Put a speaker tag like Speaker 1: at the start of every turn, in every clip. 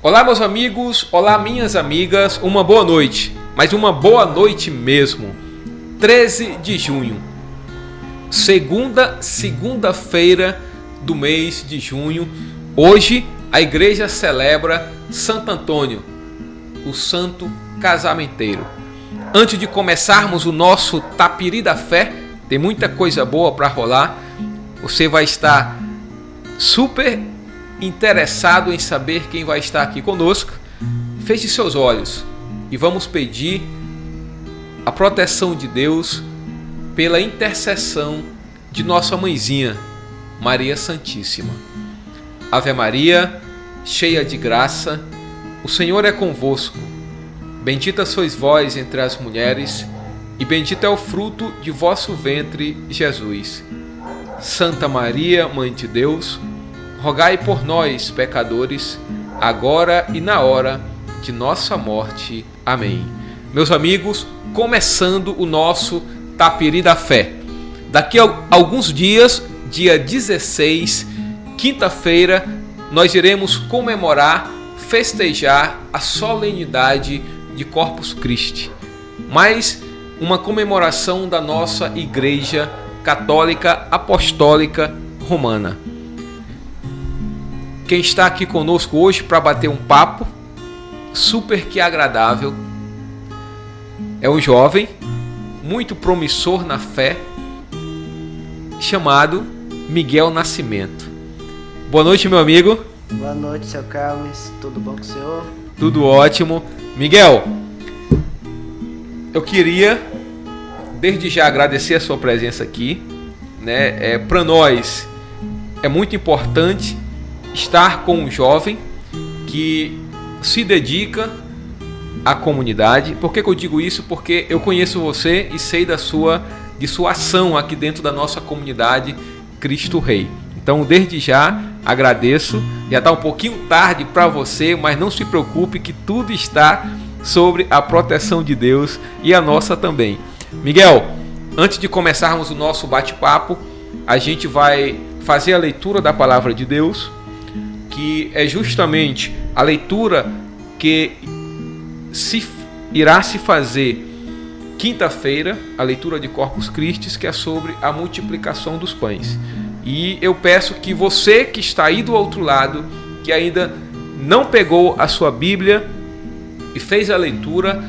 Speaker 1: Olá, meus amigos, olá, minhas amigas, uma boa noite, mas uma boa noite mesmo. 13 de junho, segunda-feira do mês de junho. Hoje a igreja celebra Santo Antônio, o santo casamenteiro. Antes de começarmos o nosso Tapiri da Fé, tem muita coisa boa para rolar. Você vai estar super interessado em saber quem vai estar aqui conosco. Feche seus olhos e vamos pedir a proteção de Deus pela intercessão de nossa mãezinha, Maria Santíssima. Ave Maria, cheia de graça, o Senhor é convosco. Bendita sois vós entre as mulheres, e bendito é o fruto de vosso ventre, Jesus. Santa Maria, Mãe de Deus, rogai por nós, pecadores, agora e na hora de nossa morte. Amém. Meus amigos, começando o nosso Tapiri da Fé. Daqui a alguns dias, dia 16, quinta-feira, nós iremos comemorar, festejar a solenidade de Corpus Christi. Mais uma comemoração da nossa Igreja Católica Apostólica Romana. Quem está aqui conosco hoje para bater um papo super que agradável é um jovem muito promissor na fé chamado Miguel Nascimento. Boa noite, meu amigo.
Speaker 2: Boa noite, seu Carlos. Tudo bom com o senhor?
Speaker 1: Tudo ótimo. Miguel, eu queria desde já agradecer a sua presença aqui, né? Para nós é muito importante estar com um jovem que se dedica à comunidade. Por que eu digo isso? Porque eu conheço você e sei de sua ação aqui dentro da nossa comunidade Cristo Rei. Então, desde já, agradeço. Já está um pouquinho tarde para você, mas não se preocupe que tudo está sobre a proteção de Deus e a nossa também. Miguel, antes de começarmos o nosso bate-papo, a gente vai fazer a leitura da Palavra de Deus, que é justamente a leitura que irá se fazer quinta-feira, a leitura de Corpus Christi, que é sobre a multiplicação dos pães. E eu peço que você que está aí do outro lado, que ainda não pegou a sua Bíblia e fez a leitura,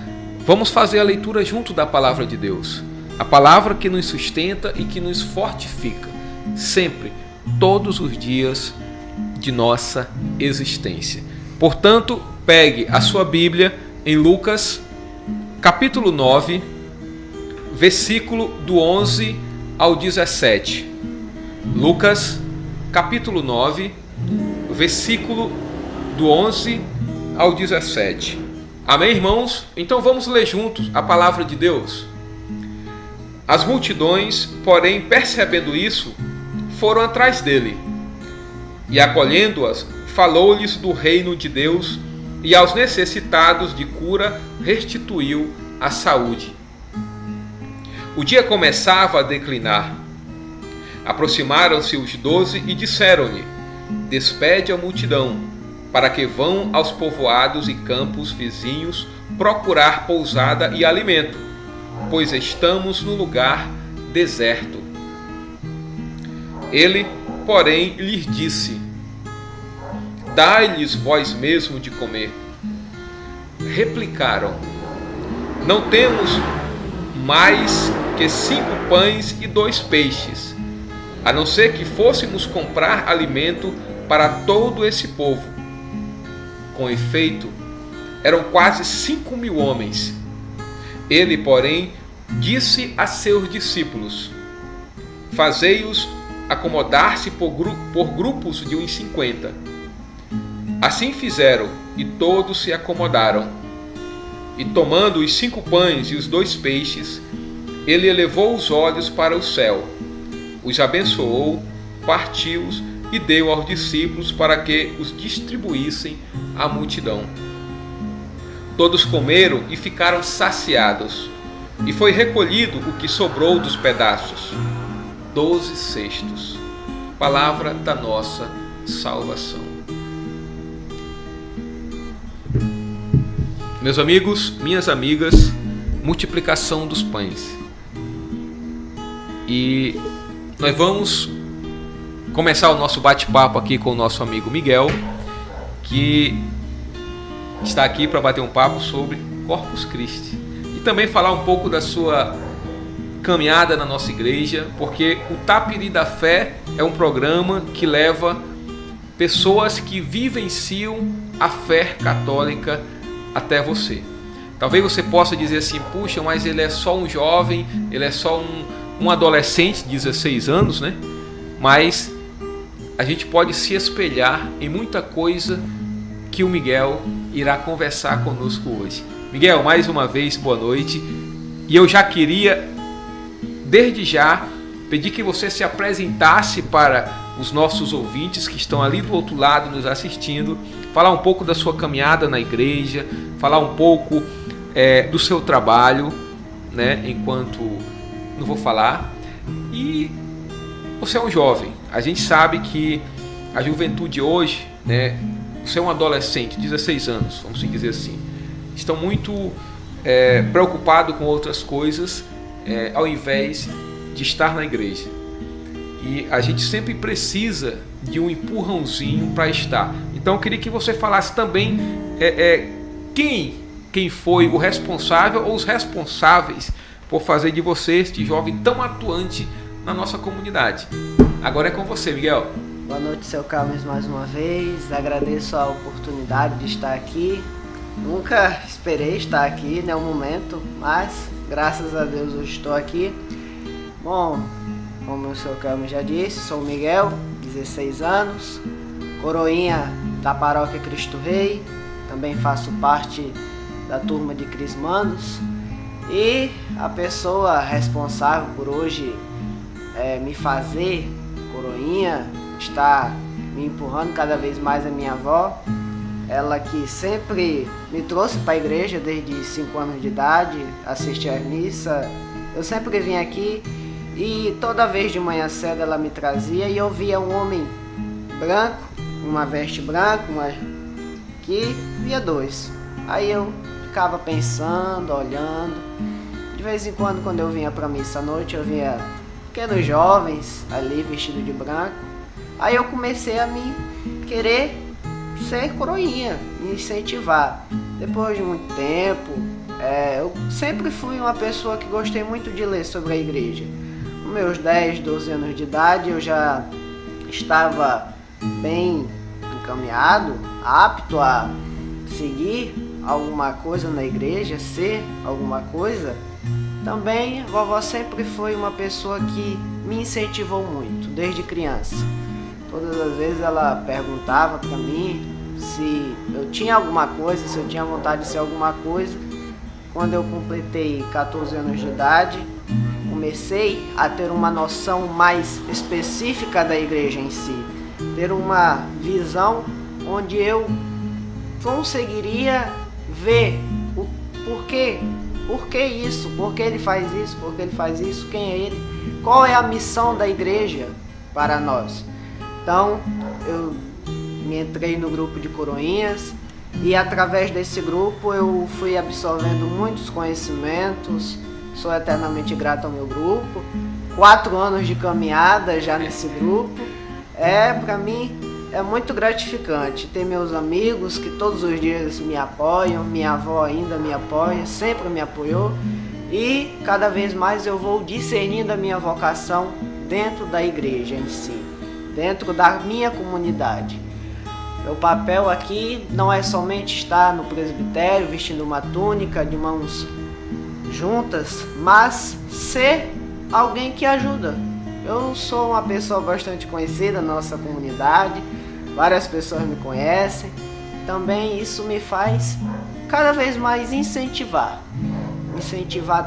Speaker 1: vamos fazer a leitura junto da Palavra de Deus. A palavra que nos sustenta e que nos fortifica, sempre, todos os dias de nossa existência. Portanto, pegue a sua Bíblia em Lucas, capítulo 9, versículo do 11 ao 17. Lucas, capítulo 9, versículo do 11 ao 17. Amém, irmãos? Então vamos ler juntos a palavra de Deus. As multidões, porém, percebendo isso, foram atrás dele. E acolhendo-as, falou-lhes do reino de Deus, e aos necessitados de cura restituiu a saúde. O dia começava a declinar. Aproximaram-se os 12 e disseram-lhe: despede a multidão, para que vão aos povoados e campos vizinhos procurar pousada e alimento, pois estamos no lugar deserto. Ele, porém, lhes disse: dai-lhes vós mesmo de comer. Replicaram: não temos mais que 5 pães e 2 peixes, a não ser que fôssemos comprar alimento para todo esse povo. Com efeito, eram quase 5.000 homens. Ele, porém, disse a seus discípulos: fazei-os acomodar-se por grupos de uns 50. Assim fizeram, e todos se acomodaram. E tomando os 5 pães e os 2 peixes, ele elevou os olhos para o céu, os abençoou, partiu-os e deu aos discípulos para que os distribuíssem à multidão. Todos comeram e ficaram saciados, e foi recolhido o que sobrou dos pedaços, 12 cestos. Palavra da nossa salvação. Meus amigos, minhas amigas, multiplicação dos pães. E nós vamos começar o nosso bate-papo aqui com o nosso amigo Miguel, que está aqui para bater um papo sobre Corpus Christi e também falar um pouco da sua caminhada na nossa igreja, porque o Tapiri da Fé é um programa que leva pessoas que vivenciam a fé católica até você. Talvez você possa dizer assim: puxa, mas ele é só um jovem, ele é só um adolescente de 16 anos, né? Mas a gente pode se espelhar em muita coisa que o Miguel irá conversar conosco hoje. Miguel, mais uma vez, boa noite. E eu já queria, desde já, pedir que você se apresentasse para os nossos ouvintes que estão ali do outro lado nos assistindo, falar um pouco da sua caminhada na igreja, falar um pouco do seu trabalho, né? Enquanto não vou falar. E você é um jovem. A gente sabe que a juventude hoje, né? Você é um adolescente, 16 anos, vamos dizer assim, estão muito preocupados com outras coisas ao invés de estar na igreja. E a gente sempre precisa de um empurrãozinho para estar. Então eu queria que você falasse também quem foi o responsável ou os responsáveis por fazer de você este jovem tão atuante na nossa comunidade. Agora é com você, Miguel.
Speaker 2: Boa noite, seu Carlos, mais uma vez. Agradeço a oportunidade de estar aqui. Nunca esperei estar aqui em nenhum momento, mas graças a Deus hoje estou aqui. Bom, como o seu Carlos já disse, sou o Miguel, 16 anos, coroinha da Paróquia Cristo Rei, também faço parte da turma de Crismandos e a pessoa responsável por hoje me fazer coroinha, está me empurrando cada vez mais a minha avó, ela que sempre me trouxe para a igreja desde 5 anos de idade, assistir à missa. Eu sempre vim aqui e toda vez de manhã cedo ela me trazia e eu via um homem branco, uma veste branca, que via 2. Aí eu ficava pensando, olhando. De vez em quando eu vinha para a missa à noite, eu via pequenos jovens ali vestidos de branco. Aí eu comecei a me querer ser coroinha, me incentivar. Depois de muito tempo, eu sempre fui uma pessoa que gostei muito de ler sobre a igreja. Com meus 10, 12 anos de idade, eu já estava bem encaminhado, apto a seguir alguma coisa na igreja, ser alguma coisa. Também a vovó sempre foi uma pessoa que me incentivou muito, desde criança. Todas as vezes ela perguntava para mim se eu tinha alguma coisa, se eu tinha vontade de ser alguma coisa. Quando eu completei 14 anos de idade, comecei a ter uma noção mais específica da igreja em si. Ter uma visão onde eu conseguiria ver o porquê. Por que isso? Por que ele faz isso? Por que ele faz isso? Quem é ele? Qual é a missão da igreja para nós? Então, eu me entrei no grupo de coroinhas e através desse grupo eu fui absorvendo muitos conhecimentos. Sou eternamente grato ao meu grupo. 4 anos de caminhada já nesse grupo. Para mim, é muito gratificante ter meus amigos que todos os dias me apoiam, minha avó ainda me apoia, sempre me apoiou e cada vez mais eu vou discernindo a minha vocação dentro da igreja em si, dentro da minha comunidade. Meu papel aqui não é somente estar no presbitério vestindo uma túnica de mãos juntas, mas ser alguém que ajuda. Eu sou uma pessoa bastante conhecida na nossa comunidade, várias pessoas me conhecem, também isso me faz cada vez mais incentivar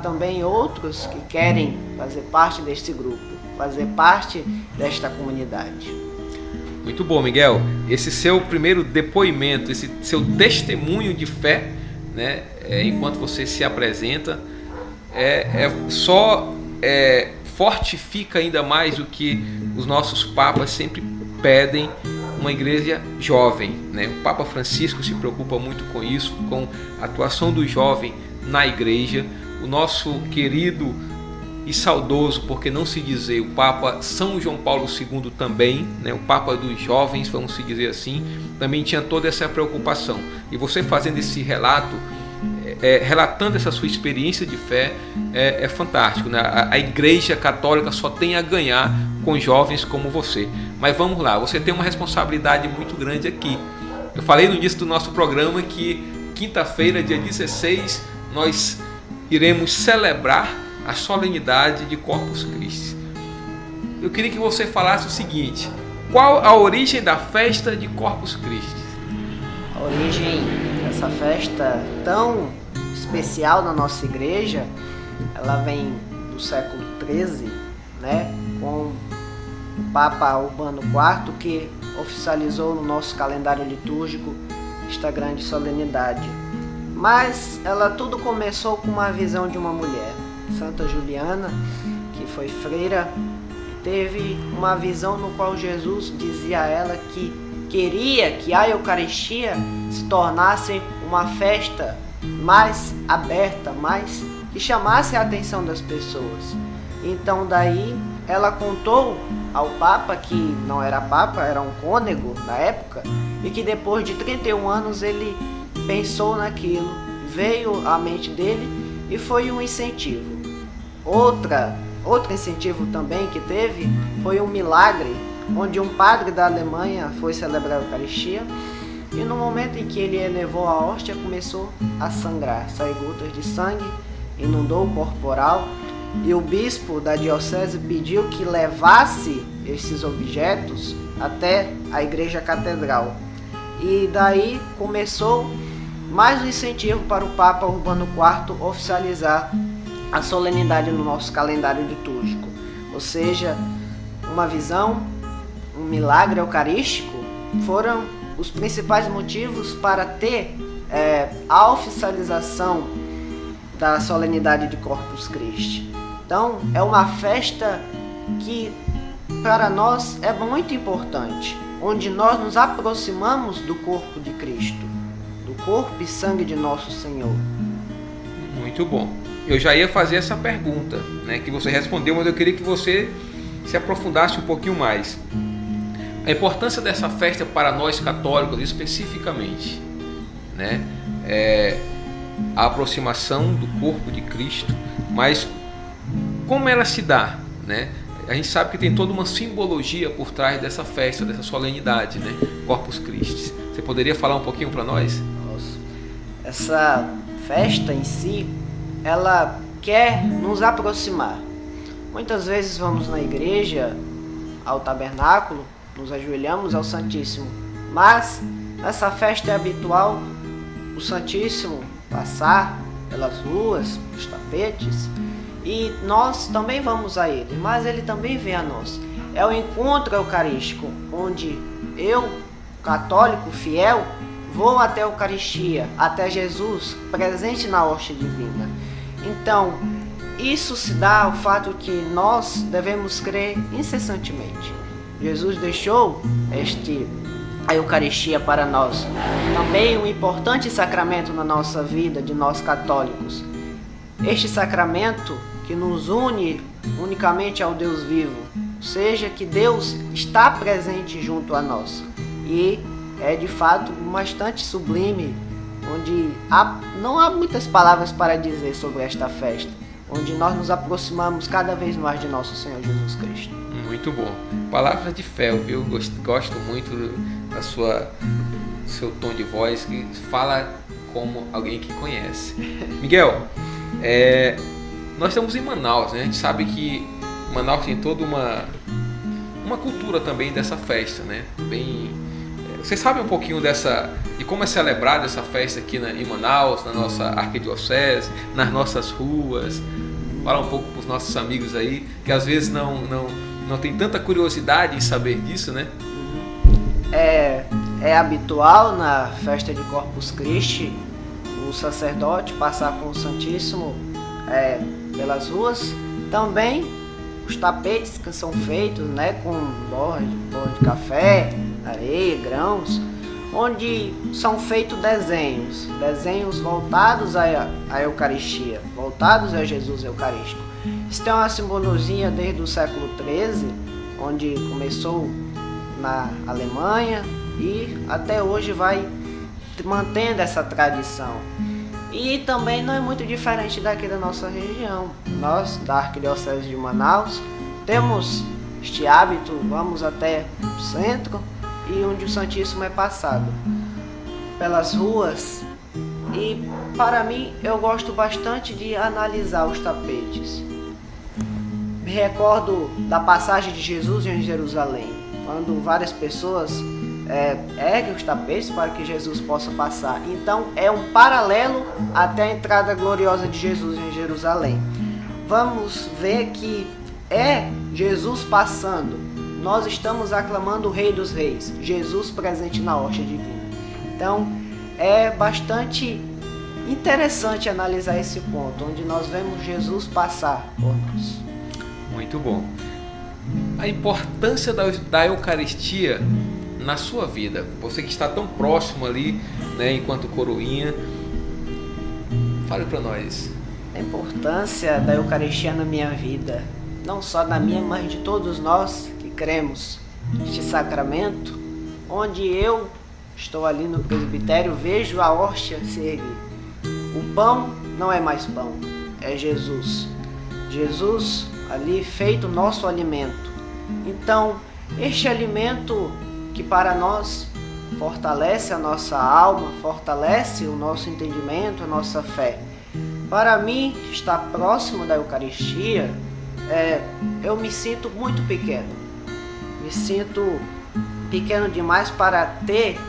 Speaker 2: também outros que querem fazer parte deste grupo, fazer parte desta comunidade.
Speaker 1: Muito bom, Miguel. Esse seu primeiro depoimento, esse seu testemunho de fé, né, enquanto você se apresenta, fortifica ainda mais o que os nossos papas sempre pedem uma igreja jovem, né? O Papa Francisco se preocupa muito com isso, com a atuação do jovem na igreja. O nosso querido e saudoso, por que não se dizer, o Papa São João Paulo II também, né? O Papa dos jovens, vamos se dizer assim, também tinha toda essa preocupação. E você fazendo esse relato, relatando essa sua experiência de fé, é fantástico, né? A Igreja Católica só tem a ganhar com jovens como você. Mas vamos lá, você tem uma responsabilidade muito grande aqui. Eu falei no início do nosso programa que quinta-feira, dia 16, nós iremos celebrar a solenidade de Corpus Christi. Eu queria que você falasse o seguinte: qual a origem da festa de Corpus Christi?
Speaker 2: A origem dessa festa tão especial na nossa igreja, ela vem do século XIII, né, com o Papa Urbano IV, que oficializou no nosso calendário litúrgico esta grande solenidade. Mas ela tudo começou com uma visão de uma mulher, Santa Juliana, que foi freira, teve uma visão no qual Jesus dizia a ela que queria que a Eucaristia se tornasse uma festa mais aberta, mais que chamasse a atenção das pessoas. Então daí ela contou ao Papa, que não era Papa, era um cônego na época, e que depois de 31 anos ele pensou naquilo, veio à mente dele e foi um incentivo. Outro incentivo também que teve foi um milagre, onde um padre da Alemanha foi celebrar a Eucaristia e no momento em que ele elevou a hóstia começou a sangrar, sair gotas de sangue, inundou o corporal e o bispo da diocese pediu que levasse esses objetos até a igreja catedral. E daí começou mais um incentivo para o Papa Urbano IV oficializar a solenidade no nosso calendário litúrgico. Ou seja, uma visão, um milagre eucarístico foram os principais motivos para ter a oficialização da solenidade de Corpus Christi. Então, é uma festa que para nós é muito importante, onde nós nos aproximamos do corpo de Cristo, do corpo e sangue de nosso Senhor.
Speaker 1: Muito bom. Eu já ia fazer essa pergunta, né, que você respondeu, mas eu queria que você se aprofundasse um pouquinho mais. A importância dessa festa para nós católicos, especificamente, né, é a aproximação do corpo de Cristo, mas como ela se dá, né? A gente sabe que tem toda uma simbologia por trás dessa festa, dessa solenidade, né? Corpus Christi. Você poderia falar um pouquinho para nós?
Speaker 2: Nossa. Essa festa em si, ela quer nos aproximar. Muitas vezes vamos na igreja, ao tabernáculo, nos ajoelhamos ao Santíssimo, mas nessa festa é habitual o Santíssimo passar pelas ruas, os tapetes, e nós também vamos a ele, mas ele também vem a nós. É o encontro eucarístico, onde eu, católico fiel, vou até a Eucaristia, até Jesus, presente na hóstia divina. Então, isso se dá ao fato que nós devemos crer incessantemente. Jesus deixou a Eucaristia para nós. Também um importante sacramento na nossa vida de nós católicos. Este sacramento que nos une unicamente ao Deus vivo, ou seja, que Deus está presente junto a nós. E é de fato bastante sublime, onde não há muitas palavras para dizer sobre esta festa, onde nós nos aproximamos cada vez mais de nosso Senhor Jesus Cristo.
Speaker 1: Muito bom. Palavras de fé, viu? Gosto muito da seu tom de voz, que fala como alguém que conhece. Miguel, nós estamos em Manaus, né? A gente sabe que Manaus tem toda uma cultura também dessa festa, né? Você sabe um pouquinho de como é celebrada essa festa aqui em Manaus, na nossa arquidiocese, nas nossas ruas? Fala um pouco para os nossos amigos aí, que às vezes não tem tanta curiosidade em saber disso, né?
Speaker 2: É habitual na festa de Corpus Christi o sacerdote passar com o Santíssimo pelas ruas. Também os tapetes que são feitos, né, com borra de café, areia, grãos, onde são feitos desenhos voltados à Eucaristia, voltados a Jesus Eucarístico. Isso tem uma simbologia desde o século XIII, onde começou na Alemanha e até hoje vai mantendo essa tradição. E também não é muito diferente daqui da nossa região. Nós, da Arquidiocese de Manaus, temos este hábito, vamos até o centro e onde o Santíssimo é passado pelas ruas. E para mim, eu gosto bastante de analisar os tapetes. Me recordo da passagem de Jesus em Jerusalém, quando várias pessoas erguem os tapetes para que Jesus possa passar. Então é um paralelo até a entrada gloriosa de Jesus em Jerusalém. Vamos ver que é Jesus passando. Nós estamos aclamando o Rei dos Reis, Jesus presente na hóstia divina. Então é bastante interessante analisar esse ponto, onde nós vemos Jesus passar por nós.
Speaker 1: Muito bom. A importância da Eucaristia na sua vida, você que está tão próximo ali, né, enquanto coroinha, fale para nós.
Speaker 2: A importância da Eucaristia na minha vida, não só na minha, mas de todos nós que cremos neste sacramento, onde eu estou ali no presbitério, vejo a hóstia se erguer. O pão não é mais pão, é Jesus. Jesus ali feito nosso alimento. Então, este alimento que para nós fortalece a nossa alma, fortalece o nosso entendimento, a nossa fé. Para mim, estar próximo da Eucaristia, eu me sinto muito pequeno. Me sinto pequeno demais para ter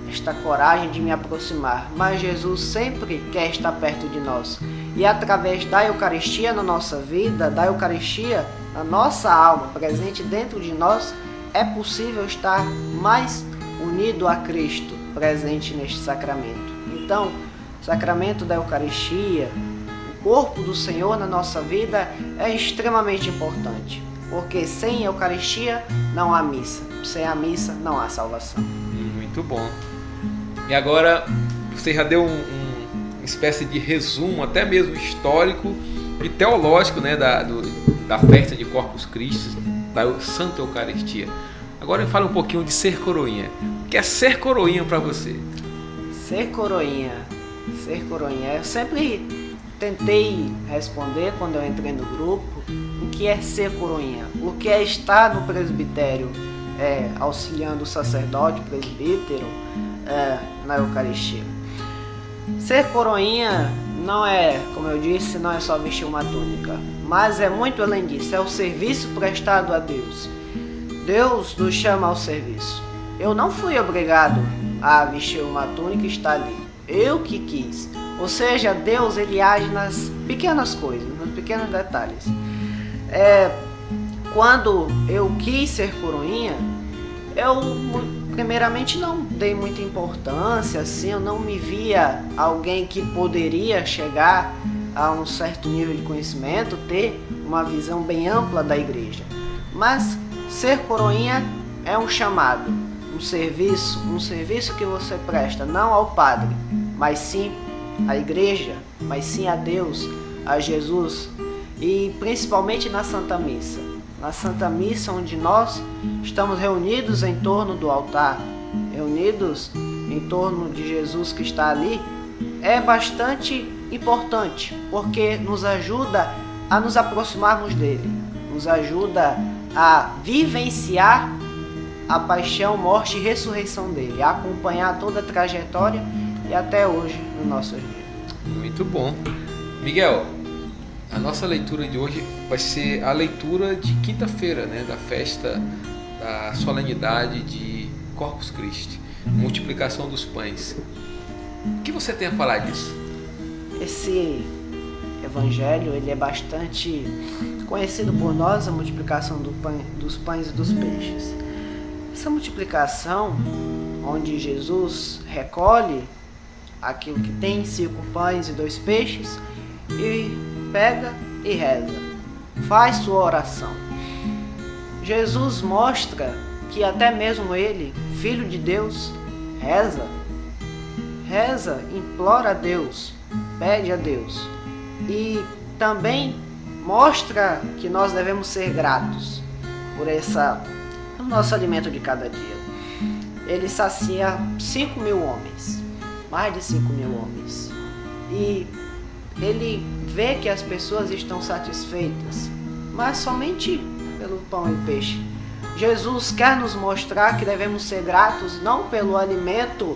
Speaker 2: esta coragem de me aproximar. Mas Jesus sempre quer estar perto de nós. E através da Eucaristia na nossa vida, da Eucaristia na nossa alma, presente dentro de nós, é possível estar mais unido a Cristo, presente neste sacramento. Então, o sacramento da Eucaristia, o corpo do Senhor na nossa vida é extremamente importante, porque sem Eucaristia não há missa, sem a missa não há salvação.
Speaker 1: Muito bom. E agora, você já deu uma espécie de resumo, até mesmo histórico e teológico, né, da festa de Corpus Christi, da Santa Eucaristia. Agora fala um pouquinho de ser coroinha. O que é ser coroinha para você?
Speaker 2: Ser coroinha. Eu sempre tentei responder quando eu entrei no grupo o que é ser coroinha, o que é estar no presbitério auxiliando o sacerdote, o presbítero na Eucaristia. Ser coroinha não é, como eu disse, não é só vestir uma túnica, mas é muito além disso, é o serviço prestado a Deus. Deus nos chama ao serviço. Eu não fui obrigado a vestir uma túnica e estar ali. Eu que quis. Ou seja, Deus ele age nas pequenas coisas, nos pequenos detalhes. Quando eu quis ser coroinha, eu primeiramente não dei muita importância, assim, eu não me via alguém que poderia chegar a um certo nível de conhecimento, ter uma visão bem ampla da igreja. Mas ser coroinha é um chamado, um serviço que você presta não ao padre, mas sim à igreja, mas sim a Deus, a Jesus e principalmente na Santa Missa. Na Santa Missa, onde nós estamos reunidos em torno do altar, reunidos em torno de Jesus que está ali, é bastante importante, porque nos ajuda a nos aproximarmos dele, nos ajuda a vivenciar a paixão, morte e ressurreição dele, a acompanhar toda a trajetória e até hoje no nosso dia.
Speaker 1: Muito bom. Miguel, a nossa leitura de hoje vai ser a leitura de quinta-feira, né, da festa da solenidade de Corpus Christi, multiplicação dos pães. O que você tem a falar disso?
Speaker 2: Esse evangelho ele é bastante conhecido por nós, a multiplicação dos pães e dos peixes. Essa multiplicação, onde Jesus recolhe aquilo que tem, 5 pães e 2 peixes, e pega e reza. faz sua oração. Jesus mostra que até mesmo ele, Filho de Deus, reza, implora a Deus, pede a Deus. E também mostra que nós devemos ser gratos por o nosso alimento de cada dia. Ele sacia 5.000 homens, mais de 5.000 homens. E ele vê que as pessoas estão satisfeitas, mas somente pelo pão e peixe. Jesus quer nos mostrar que devemos ser gratos não pelo alimento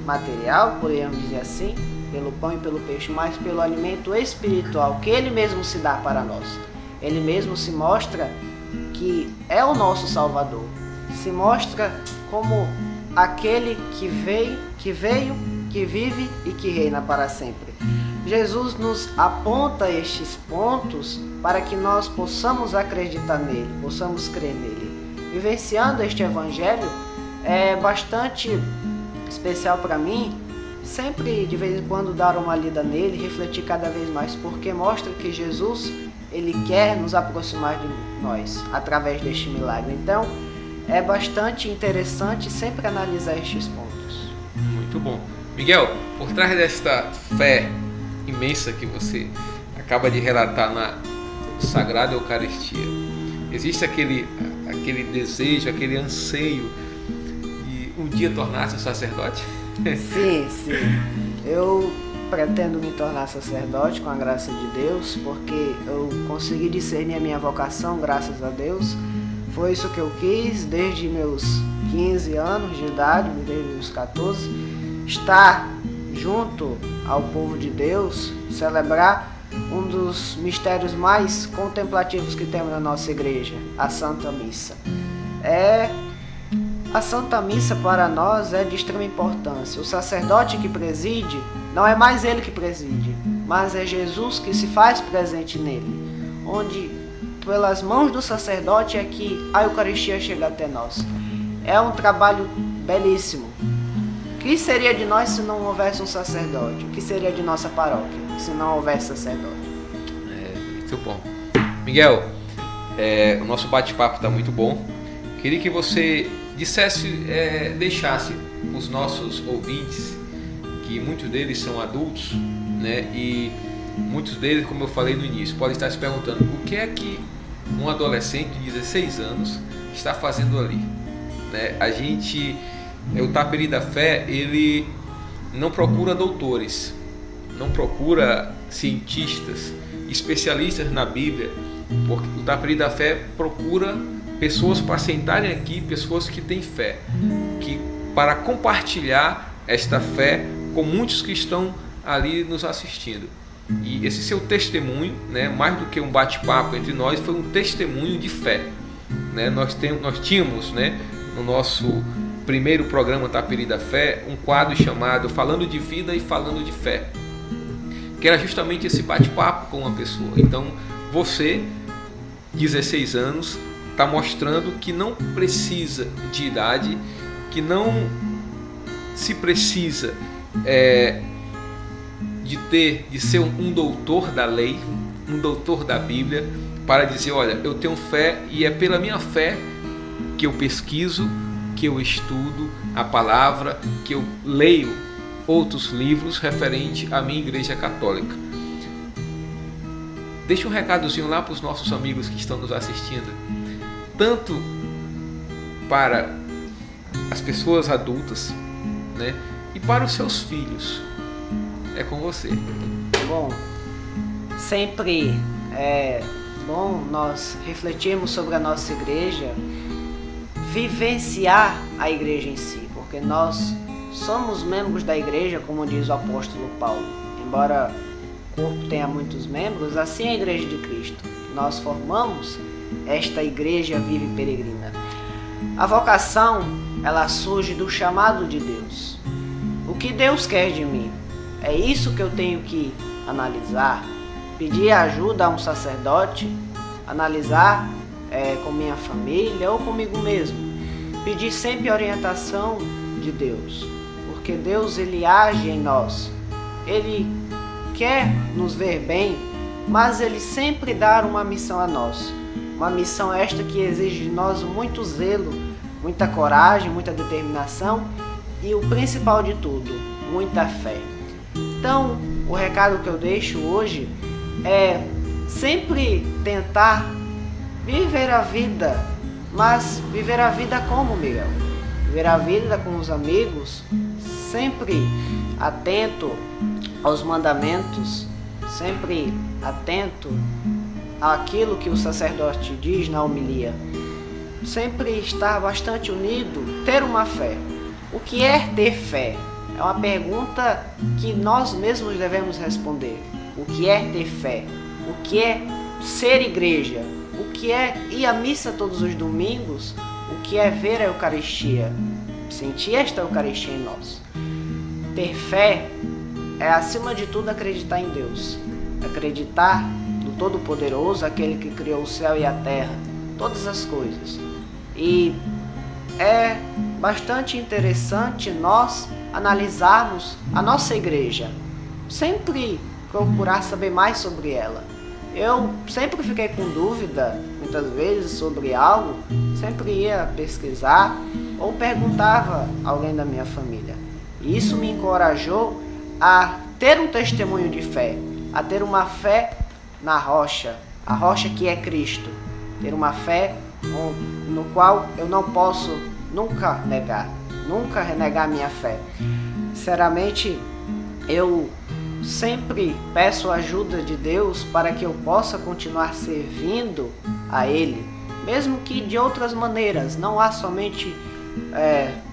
Speaker 2: material, podemos dizer assim, pelo pão e pelo peixe, mas pelo alimento espiritual que Ele mesmo se dá para nós. Ele mesmo se mostra que é o nosso Salvador, se mostra como aquele que veio, que vive e que reina para sempre. Jesus nos aponta estes pontos para que nós possamos acreditar nele, possamos crer nele. Vivenciando este evangelho é bastante especial para mim, sempre de vez em quando dar uma lida nele, refletir cada vez mais, porque mostra que Jesus, ele quer nos aproximar de nós através deste milagre. Então é bastante interessante sempre analisar estes pontos.
Speaker 1: Muito bom. Miguel, por trás desta fé imensa que você acaba de relatar na Sagrada Eucaristia, existe aquele desejo, aquele anseio de um dia tornar-se um sacerdote?
Speaker 2: Sim. Eu pretendo me tornar sacerdote com a graça de Deus, porque eu consegui discernir a minha vocação, graças a Deus. Foi isso que eu quis desde meus 15 anos de idade, desde meus 14, estar junto ao povo de Deus, celebrar um dos mistérios mais contemplativos que temos na nossa igreja, a Santa Missa. A Santa Missa para nós é de extrema importância. O sacerdote que preside, não é mais ele que preside, mas é Jesus que se faz presente nele, onde pelas mãos do sacerdote é que a Eucaristia chega até nós. É um trabalho belíssimo. O que seria de nós se não houvesse um sacerdote? O que seria de nossa paróquia se não houvesse sacerdote?
Speaker 1: Muito bom. Miguel, o nosso bate-papo está muito bom. Queria que você deixasse os nossos ouvintes, que muitos deles são adultos, né? E muitos deles, como eu falei no início, podem estar se perguntando o que é que um adolescente de 16 anos está fazendo ali, né? O Taperi da Fé, ele não procura doutores, não procura cientistas, especialistas na Bíblia, porque o Taperi da Fé procura pessoas para sentarem aqui, pessoas que têm fé, para compartilhar esta fé com muitos que estão ali nos assistindo. E esse seu testemunho, né, mais do que um bate-papo entre nós, foi um testemunho de fé, né? Nós tínhamos, né, no nosso primeiro programa Taperi da Fé, um quadro chamado Falando de Vida e Falando de Fé, que era justamente esse bate-papo com uma pessoa. Então você, 16 anos, está mostrando que não precisa de idade, que não se precisa de ser um doutor da lei, um doutor da Bíblia, para dizer, olha, eu tenho fé e é pela minha fé que eu pesquiso, que eu estudo a palavra, que eu leio outros livros referente à minha Igreja Católica. Deixa um recadozinho lá para os nossos amigos que estão nos assistindo, tanto para as pessoas adultas, né, e para os seus filhos. É com você.
Speaker 2: Bom, sempre é bom nós refletirmos sobre a nossa igreja, vivenciar a igreja em si, porque nós somos membros da igreja, como diz o apóstolo Paulo. Embora o corpo tenha muitos membros, assim é a igreja de Cristo. Nós formamos esta igreja viva e peregrina. A vocação, ela surge do chamado de Deus. O que Deus quer de mim? É isso que eu tenho que analisar, pedir ajuda a um sacerdote, analisar com minha família ou comigo mesmo. Pedir sempre orientação de Deus, porque Deus, ele age em nós. Ele quer nos ver bem, mas Ele sempre dá uma missão a nós. Uma missão esta que exige de nós muito zelo, muita coragem, muita determinação e o principal de tudo, muita fé. Então, o recado que eu deixo hoje é sempre tentar viver a vida, mas viver a vida como, Miguel? Viver a vida com os amigos, sempre atento aos mandamentos, sempre atento àquilo que o sacerdote diz na homilia. Sempre estar bastante unido, ter uma fé. O que é ter fé? É uma pergunta que nós mesmos devemos responder. O que é ter fé? O que é ser igreja? O que é ir à missa todos os domingos? O que é ver a Eucaristia? Sentir esta Eucaristia em nós. Ter fé é, acima de tudo, acreditar em Deus. Acreditar no Todo-Poderoso, aquele que criou o céu e a terra, todas as coisas. E é bastante interessante nós analisarmos a nossa igreja, sempre procurar saber mais sobre ela. Eu sempre fiquei com dúvida, muitas vezes, sobre algo, sempre ia pesquisar ou perguntava a alguém da minha família. E isso me encorajou a ter um testemunho de fé, a ter uma fé na rocha, a rocha que é Cristo. Ter uma fé no qual eu não posso nunca renegar minha fé. Sinceramente, eu sempre peço a ajuda de Deus para que eu possa continuar servindo a Ele, mesmo que de outras maneiras. Não há somente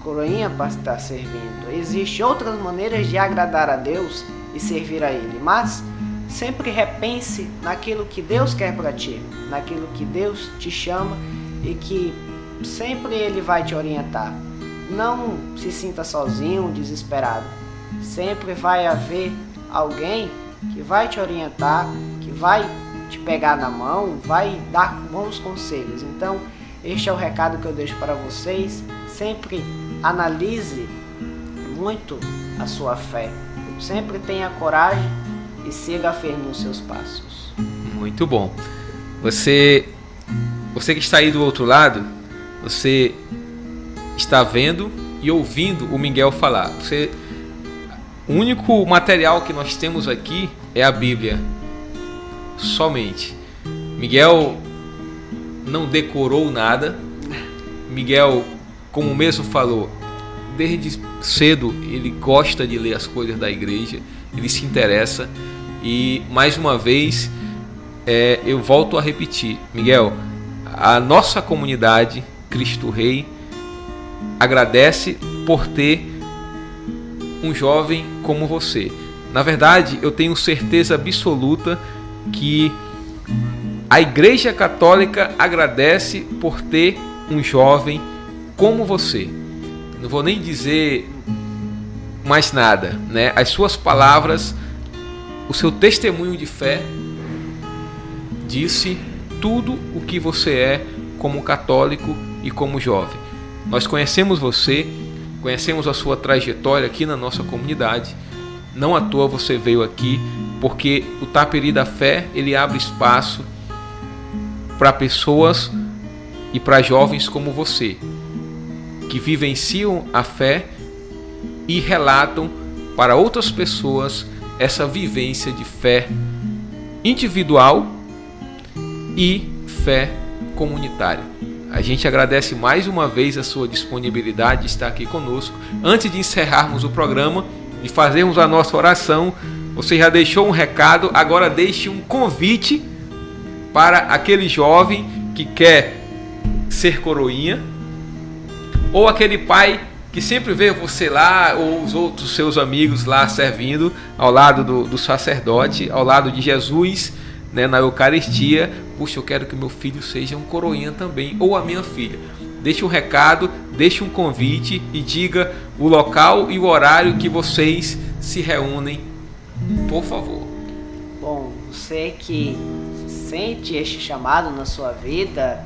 Speaker 2: coroinha para estar servindo. Existem outras maneiras de agradar a Deus e servir a Ele, mas sempre repense naquilo que Deus quer para ti, naquilo que Deus te chama e que sempre Ele vai te orientar. Não se sinta sozinho, desesperado. Sempre vai haver alguém que vai te orientar, que vai te pegar na mão, vai dar bons conselhos. Então, este é o recado que eu deixo para vocês. Sempre analise muito a sua fé. Sempre tenha coragem e siga firme nos seus passos.
Speaker 1: Muito bom. Você que está aí do outro lado, você está vendo e ouvindo o Miguel falar. O único material que nós temos aqui é a Bíblia. Somente. Miguel não decorou nada. Miguel, como mesmo falou, desde cedo ele gosta de ler as coisas da igreja, ele se interessa. E mais uma vez eu volto a repetir, Miguel, a nossa comunidade Cristo Rei agradece por ter um jovem como você. Na verdade, eu tenho certeza absoluta que a Igreja Católica agradece por ter um jovem como você. Não vou nem dizer mais nada, né? As suas palavras, o seu testemunho de fé disse tudo o que você é como católico e como jovem. Nós conhecemos você, conhecemos a sua trajetória aqui na nossa comunidade. Não à toa você veio aqui, porque o Taperi da Fé, ele abre espaço para pessoas e para jovens como você, que vivenciam a fé e relatam para outras pessoas essa vivência de fé individual e fé comunitária. A gente agradece mais uma vez a sua disponibilidade de estar aqui conosco. Antes de encerrarmos o programa e fazermos a nossa oração, você já deixou um recado, agora deixe um convite para aquele jovem que quer ser coroinha, ou aquele pai que sempre vê você lá, ou os outros seus amigos lá servindo ao lado do sacerdote, ao lado de Jesus, né, na Eucaristia. Puxa, eu quero que meu filho seja um coroinha também, ou a minha filha. Deixe um recado, deixe um convite e diga o local e o horário que vocês se reúnem, por favor.
Speaker 2: Bom, você que sente este chamado na sua vida,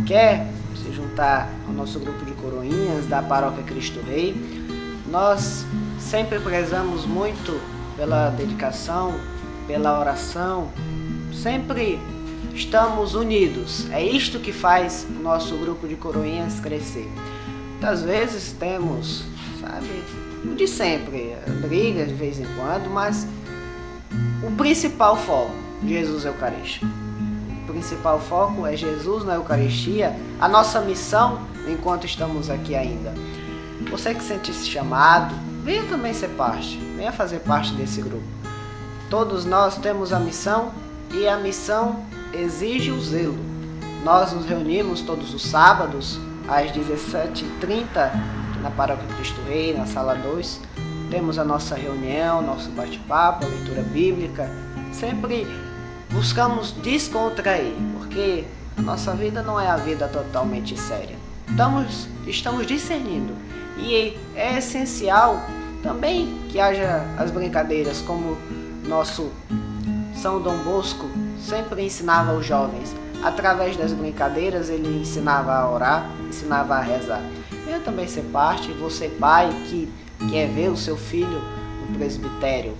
Speaker 2: quer se juntar ao nosso grupo de coroinhas da Paróquia Cristo Rei, nós sempre prezamos muito pela dedicação, pela oração, sempre estamos unidos. É isto que faz o nosso grupo de coroinhas crescer. Muitas vezes temos, o de sempre, brigas de vez em quando, mas o principal foco, Jesus Eucarístico. O principal foco é Jesus na Eucaristia, a nossa missão enquanto estamos aqui ainda. Você que sente-se chamado, venha também ser parte, venha fazer parte desse grupo. Todos nós temos a missão e a missão exige o zelo. Nós nos reunimos todos os sábados às 17h30 na Paróquia Cristo Rei, na Sala 2. Temos a nossa reunião, nosso bate-papo, a leitura bíblica. Sempre buscamos descontrair, porque a nossa vida não é a vida totalmente séria. Estamos discernindo e é essencial também que haja as brincadeiras, como nosso São Dom Bosco sempre ensinava aos jovens. Através das brincadeiras ele ensinava a orar, ensinava a rezar. Eu também ser parte, você pai que quer ver o seu filho no presbitério,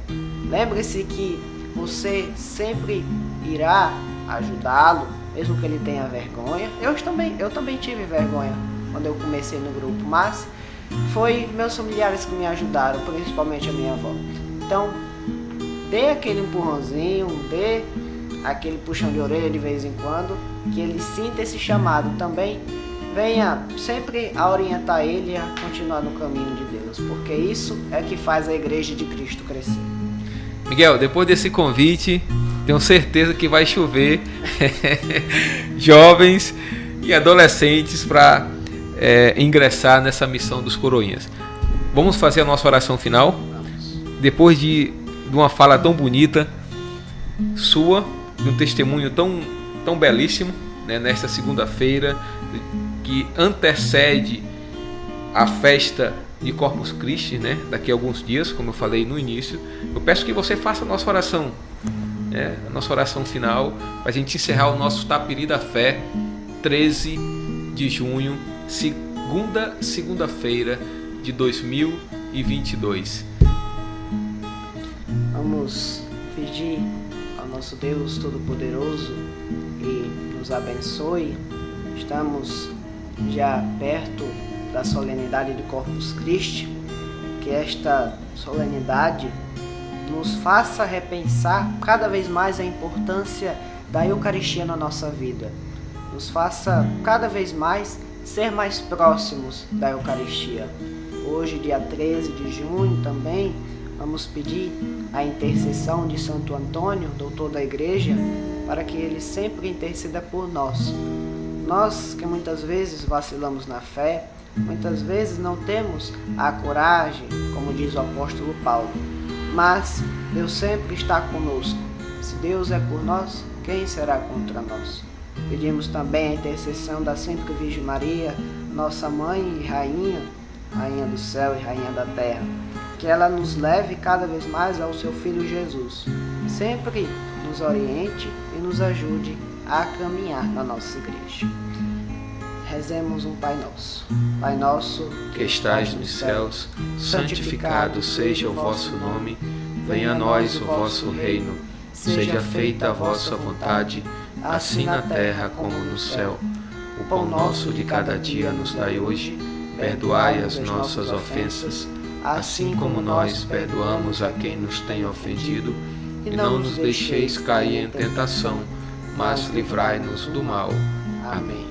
Speaker 2: lembre-se que você sempre irá ajudá-lo, mesmo que ele tenha vergonha. Eu também tive vergonha quando eu comecei no grupo, mas foi meus familiares que me ajudaram, principalmente a minha avó. Então, dê aquele empurrãozinho, dê aquele puxão de orelha de vez em quando, que ele sinta esse chamado também. Venha sempre a orientar ele a continuar no caminho de Deus, porque isso é que faz a Igreja de Cristo crescer.
Speaker 1: Miguel, depois desse convite, tenho certeza que vai chover jovens e adolescentes para ingressar nessa missão dos coroinhas. Vamos fazer a nossa oração final?
Speaker 2: Vamos.
Speaker 1: Depois de uma fala tão bonita sua, de um testemunho tão belíssimo, né, nesta segunda-feira, que antecede a festa de Corpus Christi, né, daqui a alguns dias, como eu falei no início. Eu peço que você faça a nossa oração, a nossa oração final, para a gente encerrar o nosso Tapiri da Fé, 13 de junho, segunda-feira de 2022.
Speaker 2: Vamos pedir ao nosso Deus Todo-Poderoso e nos abençoe. Estamos já perto da solenidade de Corpus Christi, que esta solenidade nos faça repensar cada vez mais a importância da Eucaristia na nossa vida, nos faça cada vez mais ser mais próximos da Eucaristia. Hoje, dia 13 de junho, também vamos pedir a intercessão de Santo Antônio, doutor da Igreja, para que ele sempre interceda por nós. Nós que muitas vezes vacilamos na fé, muitas vezes não temos a coragem, como diz o apóstolo Paulo, mas Deus sempre está conosco. Se Deus é por nós, quem será contra nós? Pedimos também a intercessão da Sempre Virgem Maria, nossa Mãe e Rainha, Rainha do céu e Rainha da terra, que ela nos leve cada vez mais ao seu Filho Jesus, sempre nos oriente e nos ajude a caminhar na nossa igreja. Rezemos um Pai Nosso. Pai nosso,
Speaker 1: que estais nos céus, santificado seja o vosso nome, venha a nós o vosso reino, seja feita a vossa vontade, assim na terra como no céu. O pão nosso de cada dia nos dai hoje, perdoai as nossas ofensas, assim como nós perdoamos a quem nos tem ofendido, e não nos deixeis cair em tentação, mas livrai-nos do mal. Amém.